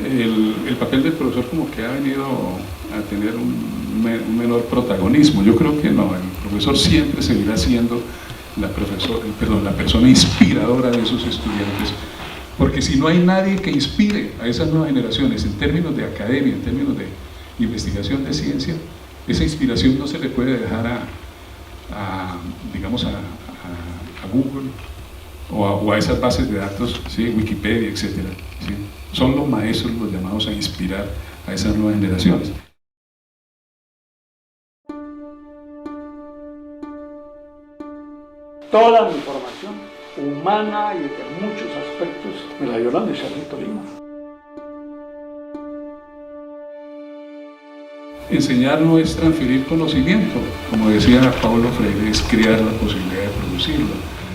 el papel del profesor como que ha venido a tener un menor protagonismo. Yo creo que no, el profesor siempre seguirá siendo la persona inspiradora de esos estudiantes, porque si no hay nadie que inspire a esas nuevas generaciones en términos de academia, en términos de investigación de ciencia, esa inspiración no se le puede dejar a Google o a esas bases de datos, ¿sí? Wikipedia, etc. ¿Sí? Son los maestros los llamados a inspirar a esas nuevas generaciones. Toda mi formación humana y de muchos aspectos me la dio la Universidad de Tolima. Enseñar no es transferir conocimiento, como decía Paulo Freire, es crear la posibilidad de producirlo,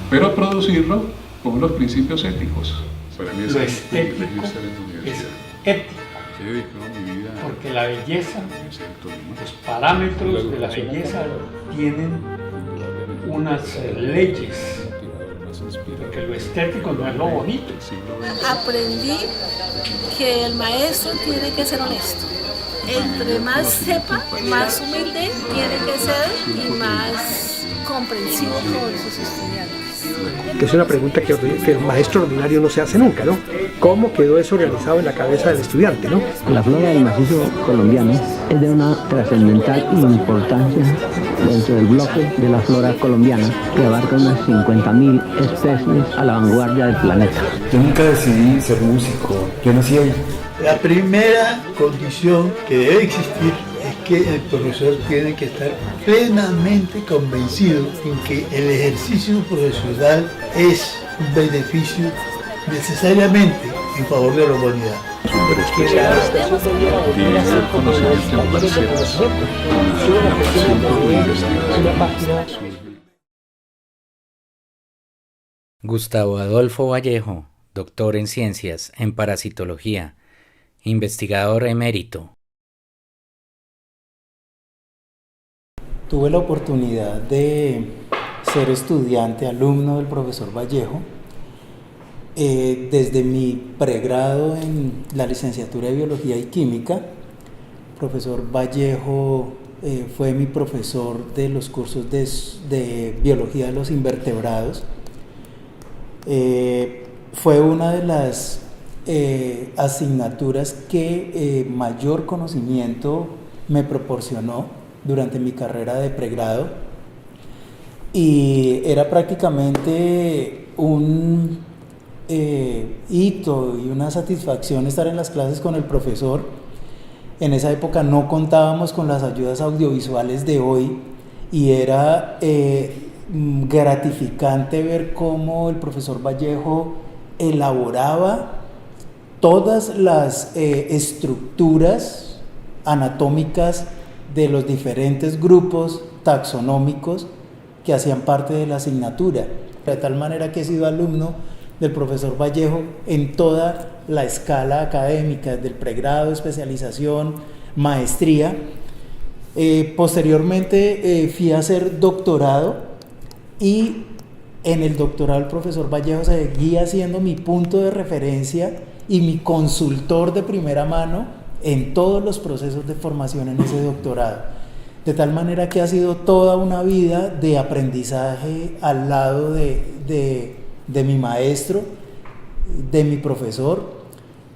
pero producirlo con los principios éticos. Para mí lo estético es ético, porque la belleza, los parámetros de la belleza tienen unas leyes, porque lo estético no es lo bonito. Aprendí que el maestro tiene que ser honesto. Entre más sepa, más humilde tiene que ser y más comprensivo con sus estudiantes. Que es una pregunta que el maestro ordinario no se hace nunca, ¿no? ¿Cómo quedó eso organizado en la cabeza del estudiante, ¿no? La flora del macizo colombiano es de una trascendental importancia dentro del bloque de la flora colombiana, que abarca unas 50.000 especies a la vanguardia del planeta. Yo nunca decidí ser músico, yo nací ahí. La primera condición que debe existir es que el profesor tiene que estar plenamente convencido en que el ejercicio profesional es un beneficio necesariamente en favor de la humanidad. Gustavo Adolfo Vallejo, doctor en ciencias en parasitología, investigador emérito. Tuve la oportunidad de ser estudiante, alumno del profesor Vallejo, desde mi pregrado en la licenciatura de Biología y Química. El profesor Vallejo fue mi profesor de los cursos de Biología de los Invertebrados. Fue una de las asignaturas que mayor conocimiento me proporcionó durante mi carrera de pregrado, y era prácticamente un hito y una satisfacción estar en las clases con el profesor. En esa época no contábamos con las ayudas audiovisuales de hoy y era gratificante ver cómo el profesor Vallejo elaboraba todas las estructuras anatómicas de los diferentes grupos taxonómicos que hacían parte de la asignatura, de tal manera que he sido alumno del profesor Vallejo en toda la escala académica, desde el pregrado, especialización, maestría. Posteriormente fui a hacer doctorado, y en el doctorado el profesor Vallejo seguía siendo mi punto de referencia y mi consultor de primera mano en todos los procesos de formación en ese doctorado, de tal manera que ha sido toda una vida de aprendizaje al lado de mi maestro, de mi profesor,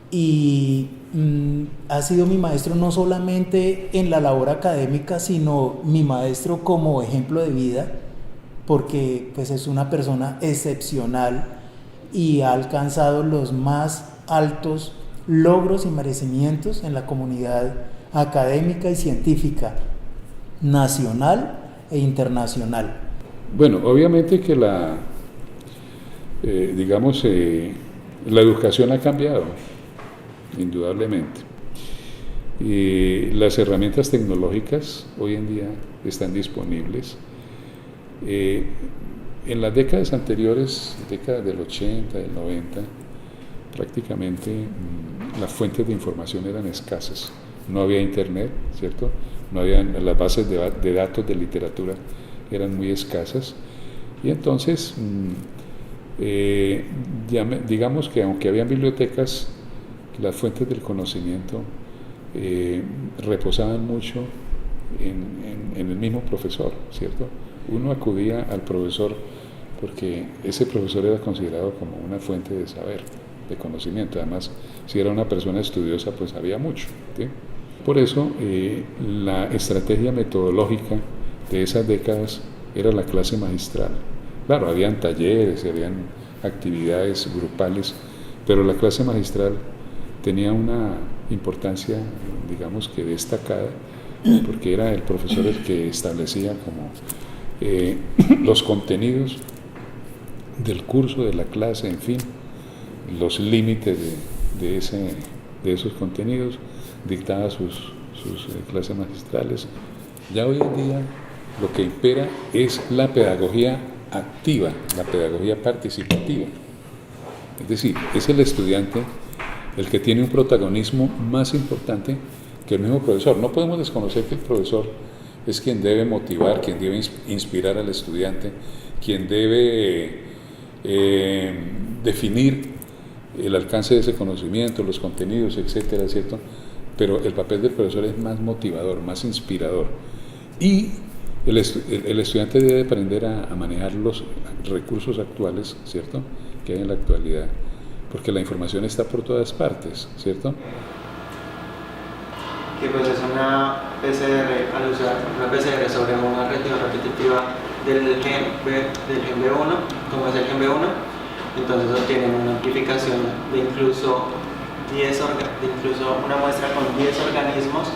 y ha sido mi maestro no solamente en la labor académica, sino mi maestro como ejemplo de vida, porque pues es una persona excepcional y ha alcanzado los más altos logros y merecimientos en la comunidad académica y científica nacional e internacional. Bueno, obviamente que la educación ha cambiado, indudablemente. Las herramientas tecnológicas hoy en día están disponibles. En las décadas anteriores, décadas del 80, del 90, prácticamente las fuentes de información eran escasas. No había internet, ¿cierto? No había, las bases de datos de literatura eran muy escasas. Y entonces, digamos que aunque habían bibliotecas las fuentes del conocimiento reposaban mucho en el mismo profesor, ¿cierto? Uno acudía al profesor porque ese profesor era considerado como una fuente de saber, de conocimiento. Además, si era una persona estudiosa, pues sabía mucho, ¿sí? Por eso, la estrategia metodológica de esas décadas era la clase magistral. Claro, habían talleres, habían actividades grupales, pero la clase magistral tenía una importancia, digamos que destacada, porque era el profesor el que establecía como los contenidos del curso, de la clase, en fin, los límites de esos contenidos, dictaba sus clases magistrales. Ya hoy en día lo que impera es la pedagogía activa, la pedagogía participativa. Es decir, es el estudiante el que tiene un protagonismo más importante que el mismo profesor. No podemos desconocer que el profesor es quien debe motivar, quien debe inspirar al estudiante, quien debe definir el alcance de ese conocimiento, los contenidos, etcétera, ¿cierto? Pero el papel del profesor es más motivador, más inspirador. Y el estudiante debe aprender a manejar los recursos actuales, ¿cierto?, que hay en la actualidad, porque la información está por todas partes, ¿cierto? Que pues es una PCR, al usar una PCR sobre una reacción repetitiva del gen B1, como es el gen B1, entonces obtienen una amplificación de incluso una muestra con 10 organismos,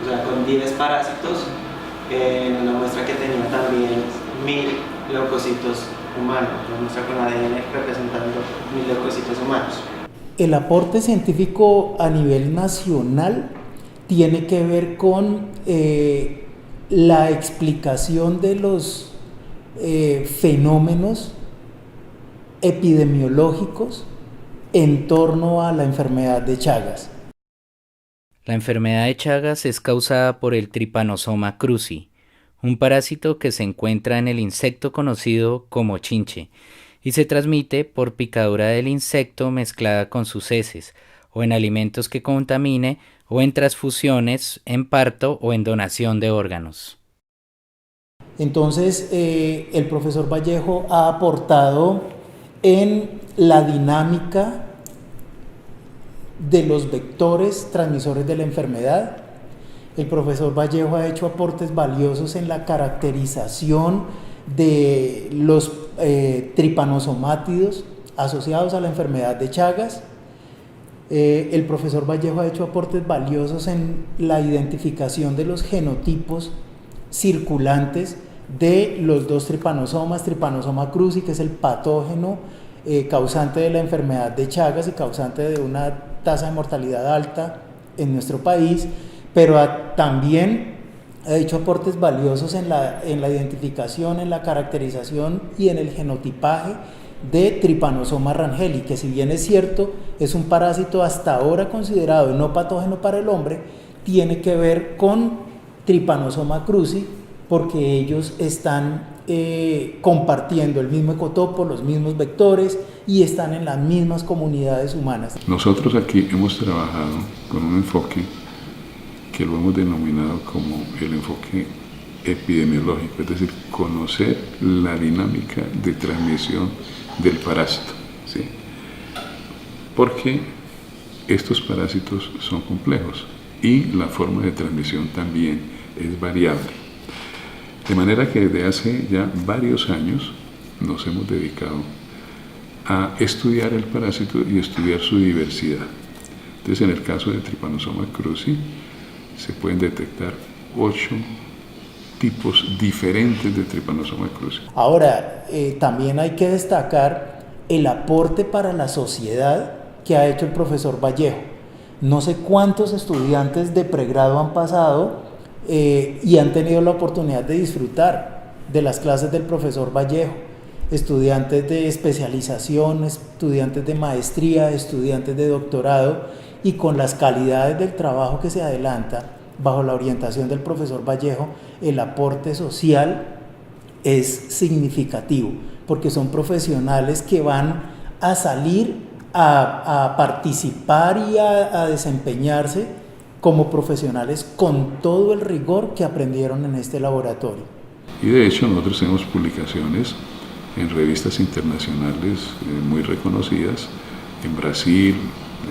o sea, con 10 parásitos, en una muestra que tenía también 1000 leucocitos humanos, una muestra con ADN representando 1000 leucocitos humanos. El aporte científico a nivel nacional tiene que ver con la explicación de los fenómenos epidemiológicos en torno a la enfermedad de Chagas. La enfermedad de Chagas es causada por el Trypanosoma cruzi, un parásito que se encuentra en el insecto conocido como chinche y se transmite por picadura del insecto mezclada con sus heces o en alimentos que contamine o en transfusiones, en parto o en donación de órganos. Entonces, el profesor Vallejo ha aportado en la dinámica de los vectores transmisores de la enfermedad. El profesor Vallejo ha hecho aportes valiosos en la caracterización de los tripanosomátidos asociados a la enfermedad de Chagas. El profesor Vallejo ha hecho aportes valiosos en la identificación de los genotipos circulantes de los dos tripanosomas, Trypanosoma cruzi, que es el patógeno causante de la enfermedad de Chagas y causante de una tasa de mortalidad alta en nuestro país, pero también ha hecho aportes valiosos en la identificación, en la caracterización y en el genotipaje de Trypanosoma rangeli, que si bien es cierto, es un parásito hasta ahora considerado no patógeno para el hombre, tiene que ver con Trypanosoma cruzi, porque ellos están compartiendo el mismo ecotopo, los mismos vectores y están en las mismas comunidades humanas. Nosotros aquí hemos trabajado con un enfoque que lo hemos denominado como el enfoque epidemiológico, es decir, conocer la dinámica de transmisión del parásito, ¿sí? Porque estos parásitos son complejos y la forma de transmisión también es variable. De manera que desde hace ya varios años nos hemos dedicado a estudiar el parásito y estudiar su diversidad. Entonces, en el caso de Trypanosoma cruzi, se pueden detectar 8 tipos diferentes de Trypanosoma cruzi. Ahora, también hay que destacar el aporte para la sociedad que ha hecho el profesor Vallejo. No sé cuántos estudiantes de pregrado han pasado y han tenido la oportunidad de disfrutar de las clases del profesor Vallejo, estudiantes de especialización, estudiantes de maestría, estudiantes de doctorado, y con las calidades del trabajo que se adelanta bajo la orientación del profesor Vallejo, el aporte social es significativo, porque son profesionales que van a salir a participar y a desempeñarse como profesionales con todo el rigor que aprendieron en este laboratorio. Y de hecho nosotros tenemos publicaciones en revistas internacionales muy reconocidas, en Brasil,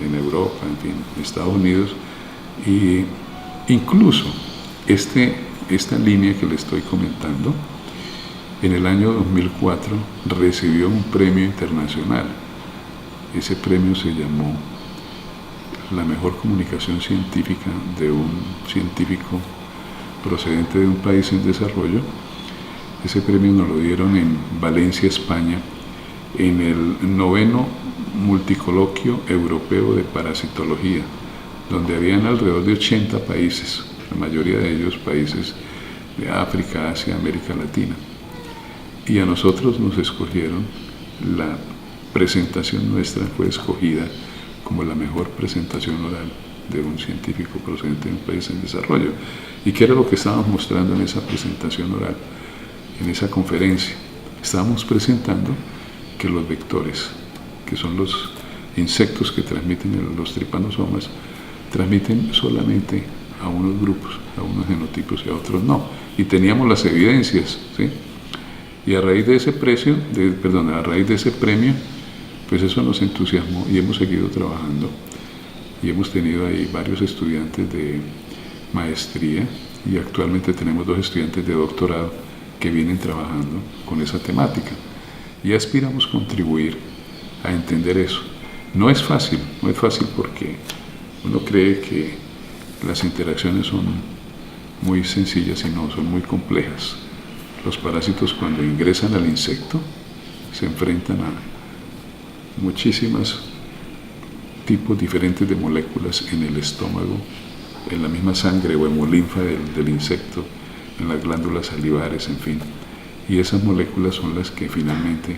en Europa, en fin, en Estados Unidos, y incluso esta línea que le estoy comentando, en el año 2004 recibió un premio internacional. Ese premio se llamó la mejor comunicación científica de un científico procedente de un país en desarrollo. Ese premio nos lo dieron en Valencia, España, en el 9º Multicoloquio Europeo de Parasitología, donde habían alrededor de 80 países, la mayoría de ellos países de África, Asia, América Latina. Y a nosotros nos escogieron, la presentación nuestra fue escogida como la mejor presentación oral de un científico procedente de un país en desarrollo. ¿Y qué era lo que estábamos mostrando en esa presentación oral? En esa conferencia estábamos presentando que los vectores, que son los insectos que transmiten los tripanosomas, transmiten solamente a unos grupos, a unos genotipos y a otros no. Y teníamos las evidencias, ¿sí? Y a raíz de ese premio, pues eso nos entusiasmó y hemos seguido trabajando. Y hemos tenido ahí varios estudiantes de maestría y actualmente tenemos 2 estudiantes de doctorado que vienen trabajando con esa temática. Y aspiramos contribuir a entender eso. No es fácil porque uno cree que las interacciones son muy sencillas y no, son muy complejas. Los parásitos cuando ingresan al insecto se enfrentan a muchísimos tipos diferentes de moléculas en el estómago, en la misma sangre o hemolinfa del insecto, en las glándulas salivares, en fin. Y esas moléculas son las que finalmente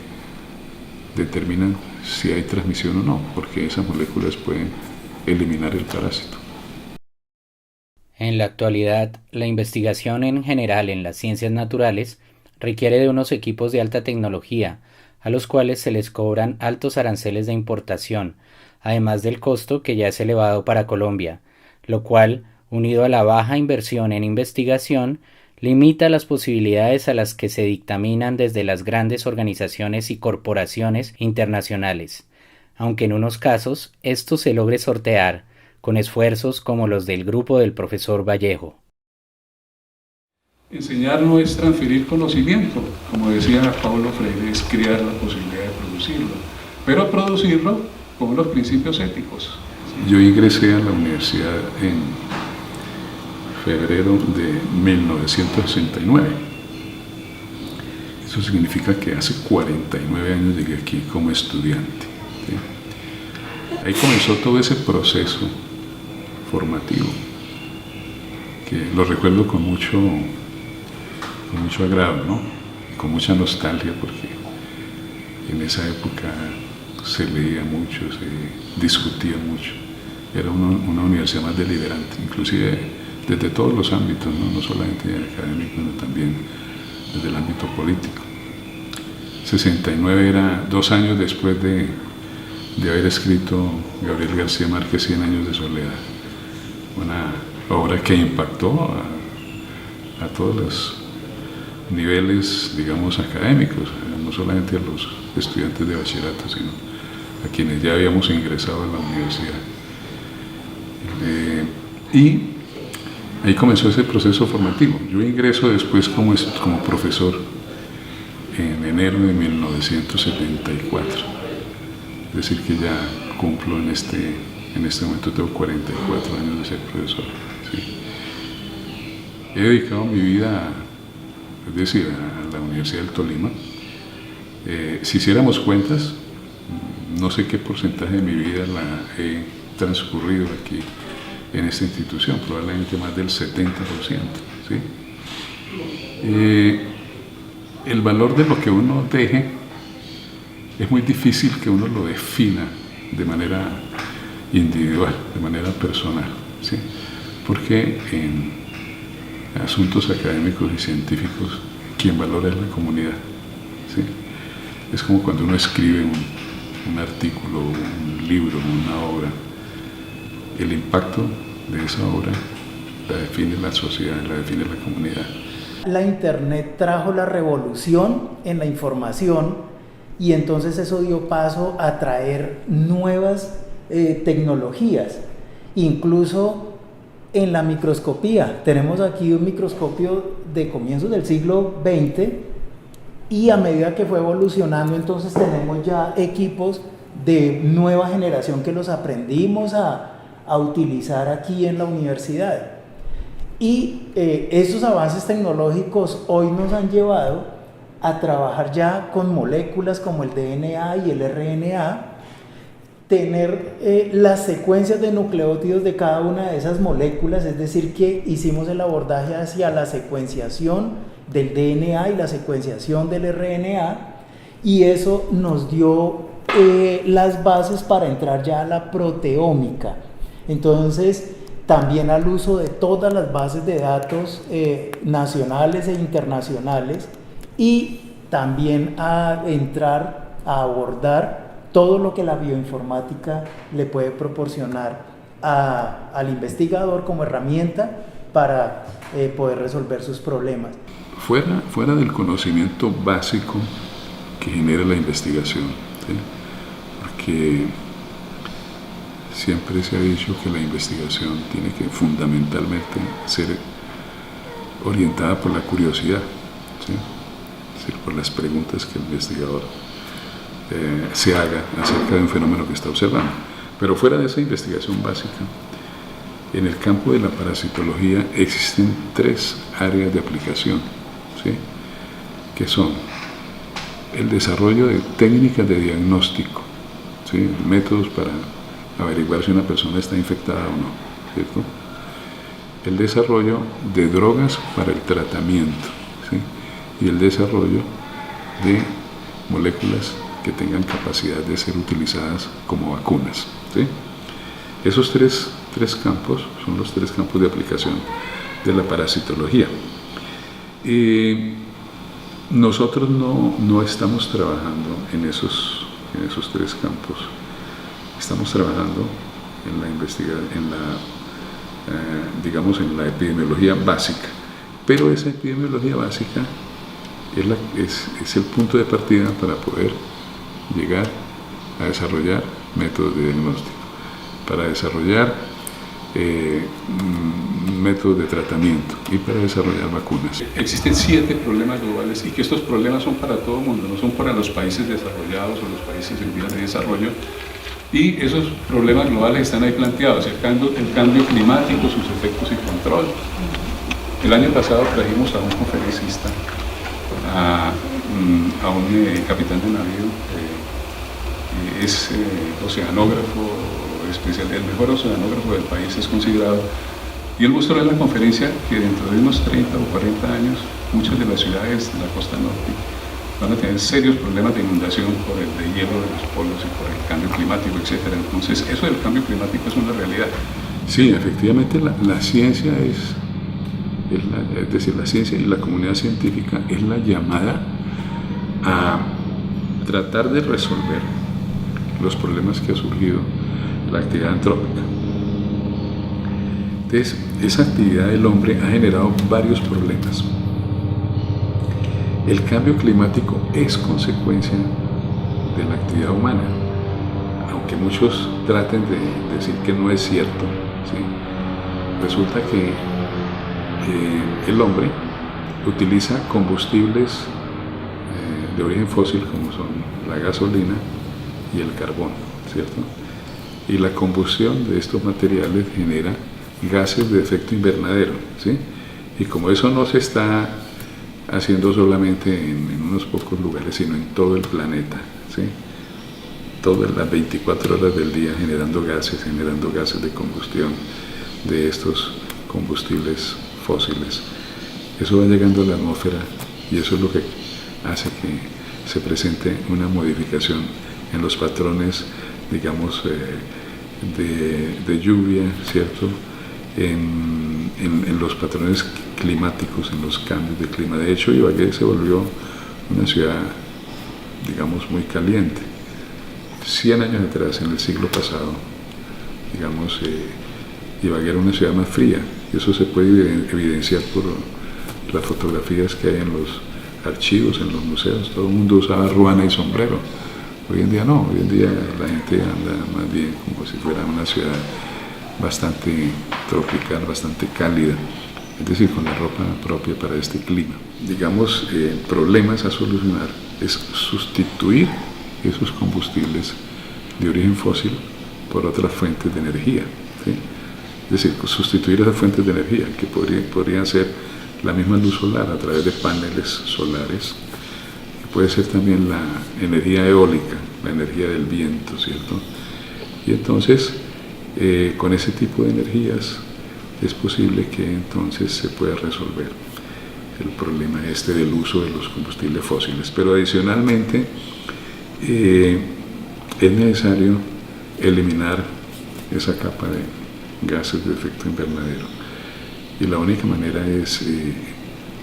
determinan si hay transmisión o no, porque esas moléculas pueden eliminar el parásito. En la actualidad, la investigación en general en las ciencias naturales requiere de unos equipos de alta tecnología, a los cuales se les cobran altos aranceles de importación, además del costo que ya es elevado para Colombia, lo cual, unido a la baja inversión en investigación, limita las posibilidades a las que se dictaminan desde las grandes organizaciones y corporaciones internacionales, aunque en unos casos esto se logre sortear con esfuerzos como los del grupo del profesor Vallejo. Enseñar no es transferir conocimiento, como decía Paulo Freire, es crear la posibilidad de producirlo, pero producirlo con los principios éticos. Yo ingresé a la universidad en febrero de 1969. Eso significa que hace 49 años llegué aquí como estudiante, ¿sí? Ahí comenzó todo ese proceso formativo, que lo recuerdo con mucho agrado, ¿no? Y con mucha nostalgia, porque en esa época se leía mucho, se discutía mucho. Era una universidad más deliberante, inclusive desde todos los ámbitos, no solamente académico, sino también desde el ámbito político. 69 era 2 años después de haber escrito Gabriel García Márquez 100 años de soledad, una obra que impactó a todos los niveles, digamos, académicos, no solamente a los estudiantes de bachillerato, sino a quienes ya habíamos ingresado a la universidad. Y ahí comenzó ese proceso formativo. Yo ingreso después como profesor en enero de 1974, es decir que ya cumplo en este momento, tengo 44 años de ser profesor, ¿sí? He dedicado mi vida a la Universidad del Tolima. Si hiciéramos cuentas, no sé qué porcentaje de mi vida la he transcurrido aquí en esta institución, probablemente más del 70%, ¿sí? El valor de lo que uno deje es muy difícil que uno lo defina de manera individual, de manera personal, ¿sí? Porque en asuntos académicos y científicos quien valora es la comunidad, ¿sí? Es como cuando uno escribe un artículo, un libro, una obra, el impacto de esa obra la define la sociedad, la define la comunidad. La Internet trajo la revolución en la información y entonces eso dio paso a traer nuevas tecnologías, incluso en la microscopía. Tenemos aquí un microscopio de comienzos del siglo XX y a medida que fue evolucionando entonces tenemos ya equipos de nueva generación que los aprendimos a utilizar aquí en la universidad. Y estos avances tecnológicos hoy nos han llevado a trabajar ya con moléculas como el DNA y el RNA, tener las secuencias de nucleótidos de cada una de esas moléculas, es decir, que hicimos el abordaje hacia la secuenciación del DNA y la secuenciación del RNA, y eso nos dio las bases para entrar ya a la proteómica. Entonces, también al uso de todas las bases de datos nacionales e internacionales, y también a entrar a abordar todo lo que la bioinformática le puede proporcionar al investigador como herramienta para poder resolver sus problemas. Fuera del conocimiento básico que genera la investigación, ¿sí? Porque siempre se ha dicho que la investigación tiene que fundamentalmente ser orientada por la curiosidad, ¿sí? Es decir, por las preguntas que el investigador se haga acerca de un fenómeno que está observando. Pero fuera de esa investigación básica, en el campo de la parasitología existen 3 áreas de aplicación, ¿sí? Que son el desarrollo de técnicas de diagnóstico, ¿sí? Métodos para averiguar si una persona está infectada o no, ¿cierto? El desarrollo de drogas para el tratamiento, ¿sí? Y el desarrollo de moléculas que tengan capacidad de ser utilizadas como vacunas, ¿sí? Esos tres campos son los 3 campos de aplicación de la parasitología. Nosotros no estamos trabajando en esos 3 campos. Estamos trabajando en la investigación, digamos, en la epidemiología básica, pero esa epidemiología básica es el punto de partida para poder llegar a desarrollar métodos de diagnóstico, para desarrollar métodos de tratamiento y para desarrollar vacunas. Existen 7 problemas globales y que estos problemas son para todo el mundo, no son para los países desarrollados o los países en vías de desarrollo. Y esos problemas globales están ahí planteados, el cambio climático, sus efectos y control. El año pasado trajimos a un conferencista, a un capitán de navío, es oceanógrafo especial, el mejor oceanógrafo del país es considerado, y él mostró en la conferencia que dentro de unos 30 o 40 años muchas de las ciudades de la costa norte van a tener serios problemas de inundación por el deshielo de los polos y por el cambio climático, etc. Entonces, eso del cambio climático es una realidad. Sí, efectivamente, la ciencia es decir, la ciencia y la comunidad científica es la llamada a tratar de resolver los problemas que ha surgido la actividad antrópica. Entonces, esa actividad del hombre ha generado varios problemas. El cambio climático es consecuencia de la actividad humana, aunque muchos traten de decir que no es cierto, ¿sí? Resulta que el hombre utiliza combustibles de origen fósil como son la gasolina y el carbón, ¿cierto? Y la combustión de estos materiales genera gases de efecto invernadero, ¿sí? Y como eso no se está haciendo solamente en unos pocos lugares, sino en todo el planeta, ¿sí? Todas las 24 horas del día generando gases de combustión de estos combustibles fósiles. Eso va llegando a la atmósfera y eso es lo que hace que se presente una modificación en los patrones, digamos, de lluvia, ¿cierto? En los patrones climáticos, en los cambios de clima. De hecho, Ibagué se volvió una ciudad, digamos, muy caliente, 100 años atrás, en el siglo pasado, digamos, Ibagué era una ciudad más fría, y eso se puede evidenciar por las fotografías que hay en los archivos, en los museos. Todo el mundo usaba ruana y sombrero. Hoy en día no, hoy en día la gente anda más bien como si fuera una ciudad bastante tropical, bastante cálida, es decir, con la ropa propia para este clima. Digamos, problemas a solucionar es sustituir esos combustibles de origen fósil por otras fuentes de energía, ¿sí? Es decir, sustituir esas fuentes de energía que podrían ser la misma luz solar a través de paneles solares, puede ser también la energía eólica, la energía del viento, ¿cierto? Y entonces, con ese tipo de energías es posible que entonces se pueda resolver el problema del uso de los combustibles fósiles. Pero adicionalmente es necesario eliminar esa capa de gases de efecto invernadero, y la única manera es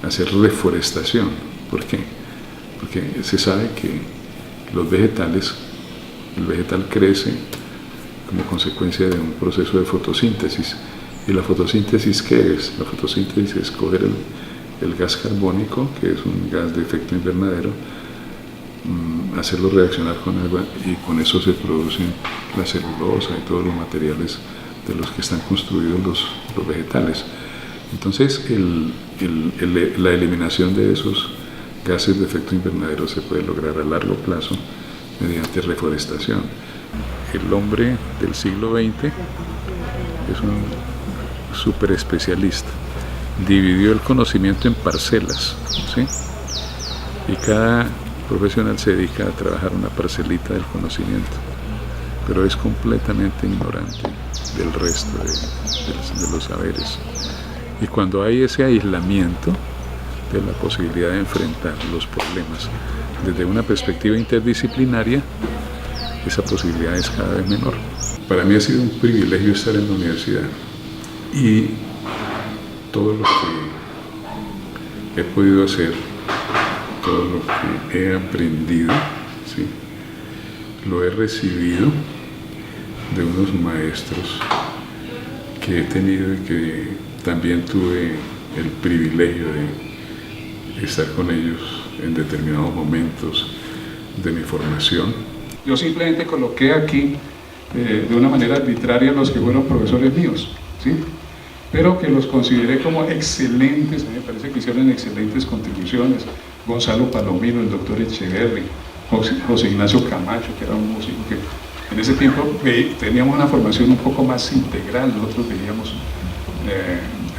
hacer reforestación. ¿Por qué? Porque se sabe que los vegetales, el vegetal crece como consecuencia de un proceso de fotosíntesis. ¿Y la fotosíntesis qué es? La fotosíntesis es coger el gas carbónico, que es un gas de efecto invernadero, hacerlo reaccionar con agua, y con eso se producen la celulosa y todos los materiales de los que están construidos los vegetales. Entonces, la eliminación de esos gases de efecto invernadero se puede lograr a largo plazo mediante reforestación. El hombre del siglo XX es un súper especialista. Dividió el conocimiento en parcelas, ¿sí? Y cada profesional se dedica a trabajar una parcelita del conocimiento, pero es completamente ignorante del resto de los saberes. Y cuando hay ese aislamiento de la posibilidad de enfrentar los problemas desde una perspectiva interdisciplinaria, esa posibilidad es cada vez menor. Para mí ha sido un privilegio estar en la universidad, y todo lo que he podido hacer, todo lo que he aprendido, ¿sí?, lo he recibido de unos maestros que he tenido y que también tuve el privilegio de estar con ellos en determinados momentos de mi formación. Yo simplemente coloqué aquí de una manera arbitraria los que fueron profesores míos, ¿sí?, pero que los consideré como excelentes. A mí me parece que hicieron excelentes contribuciones. Gonzalo Palomino, el doctor Echeverri, José Ignacio Camacho, que era un músico que en ese tiempo teníamos una formación un poco más integral. Nosotros veíamos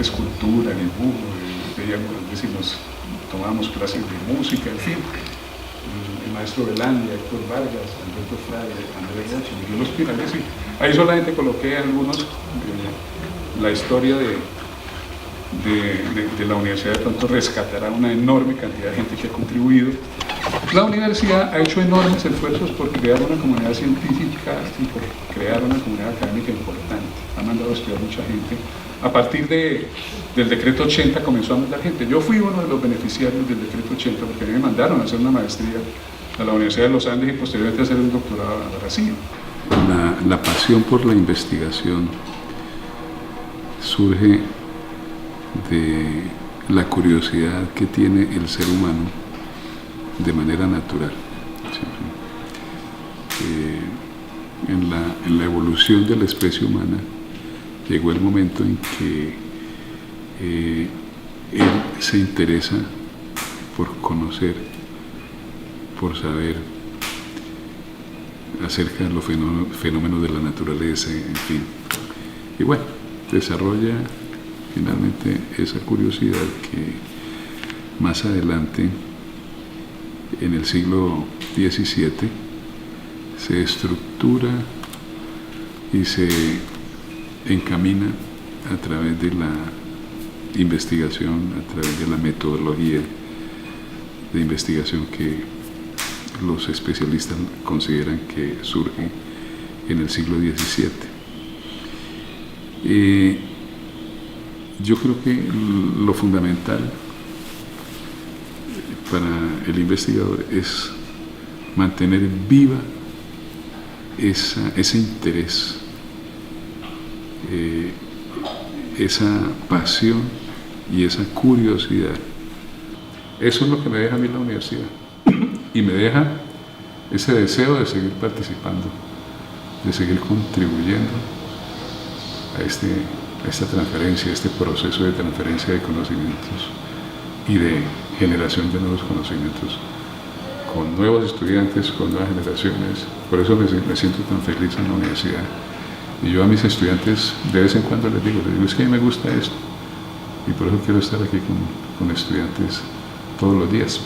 escultura, dibujo, veíamos, es decir, nos tomábamos clases de música, en fin. El maestro Velandia, Héctor Vargas, Alberto Frade, Andrés Rocha, Miguel Ospinales, y ahí solamente coloqué algunos, la historia de la universidad. De pronto rescatará una enorme cantidad de gente que ha contribuido. La universidad ha hecho enormes esfuerzos por crear una comunidad científica y por crear una comunidad académica importante. Ha mandado a estudiar mucha gente. A partir del decreto 80 comenzó a mandar gente. Yo fui uno de los beneficiarios del decreto 80 porque a mí me mandaron a hacer una maestría a la Universidad de los Andes y posteriormente a hacer un doctorado a Brasil. La pasión por la investigación surge de la curiosidad que tiene el ser humano de manera natural. En la evolución de la especie humana llegó el momento en que él se interesa por conocer, por saber acerca de los fenómenos de la naturaleza, en fin. Y bueno, desarrolla finalmente esa curiosidad que más adelante, en el siglo XVII, se estructura y se encamina a través de la investigación, a través de la metodología de investigación que los especialistas consideran que surge en el siglo XVII. Yo creo que lo fundamental para el investigador es mantener viva ese interés, esa pasión y esa curiosidad. Eso es lo que me deja a mí la universidad y me deja ese deseo de seguir participando, de seguir contribuyendo a esta transferencia, a este proceso de transferencia de conocimientos y de generación de nuevos conocimientos con nuevos estudiantes, con nuevas generaciones. Por eso me siento tan feliz en la universidad. Y yo a mis estudiantes de vez en cuando les digo, es que a mí me gusta esto y por eso quiero estar aquí con estudiantes todos los días.